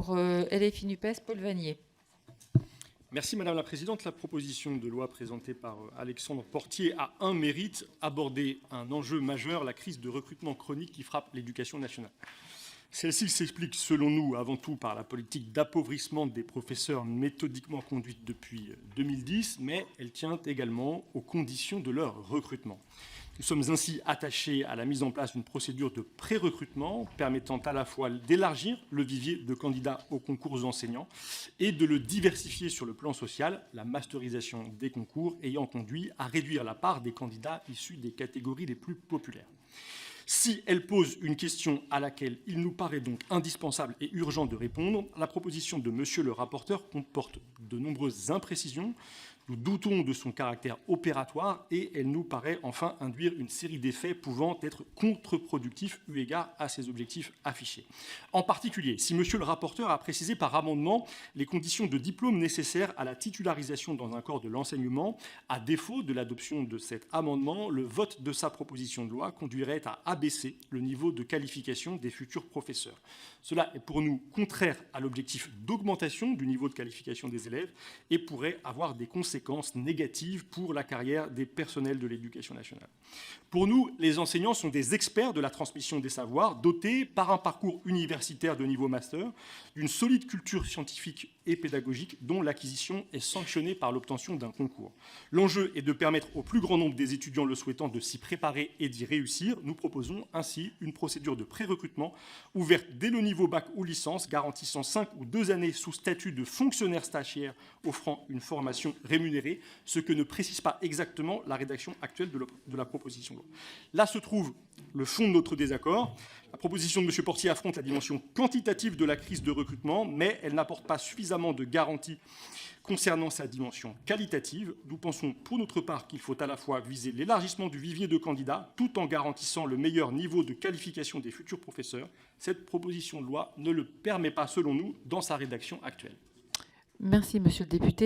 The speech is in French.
pour LFI NUPES, Paul Vannier. Merci Madame la Présidente. La proposition de loi présentée par Alexandre Portier a un mérite, aborder un enjeu majeur, la crise de recrutement chronique qui frappe l'éducation nationale. Celle-ci s'explique, selon nous, avant tout par la politique d'appauvrissement des professeurs méthodiquement conduite depuis 2010, mais elle tient également aux conditions de leur recrutement. Nous sommes ainsi attachés à la mise en place d'une procédure de pré-recrutement permettant à la fois d'élargir le vivier de candidats aux concours enseignants et de le diversifier sur le plan social, la masterisation des concours ayant conduit à réduire la part des candidats issus des catégories les plus populaires. Si elle pose une question à laquelle il nous paraît donc indispensable et urgent de répondre, la proposition de monsieur le rapporteur comporte de nombreuses imprécisions. Nous doutons de son caractère opératoire et elle nous paraît enfin induire une série d'effets pouvant être contre-productifs eu égard à ses objectifs affichés. En particulier, si monsieur le rapporteur a précisé par amendement les conditions de diplôme nécessaires à la titularisation dans un corps de l'enseignement, à défaut de l'adoption de cet amendement, le vote de sa proposition de loi conduirait à abaisser le niveau de qualification des futurs professeurs. Cela est pour nous contraire à l'objectif d'augmentation du niveau de qualification des élèves et pourrait avoir des conséquences négatives pour la carrière des personnels de l'éducation nationale. Pour nous, les enseignants sont des experts de la transmission des savoirs, dotés par un parcours universitaire de niveau master, d'une solide culture scientifique et pédagogique dont l'acquisition est sanctionnée par l'obtention d'un concours. L'enjeu est de permettre au plus grand nombre des étudiants le souhaitant de s'y préparer et d'y réussir. Nous proposons ainsi une procédure de pré-recrutement ouverte dès le niveau bac ou licence, garantissant 5 ou 2 années sous statut de fonctionnaire stagiaire offrant une formation rémunérée, ce que ne précise pas exactement la rédaction actuelle de la proposition de loi. Là se trouve le fond de notre désaccord. La proposition de M. Portier affronte la dimension quantitative de la crise de recrutement, mais elle n'apporte pas suffisamment de garanties concernant sa dimension qualitative. Nous pensons pour notre part qu'il faut à la fois viser l'élargissement du vivier de candidats tout en garantissant le meilleur niveau de qualification des futurs professeurs. Cette proposition de loi ne le permet pas, selon nous, dans sa rédaction actuelle. Merci, monsieur le député.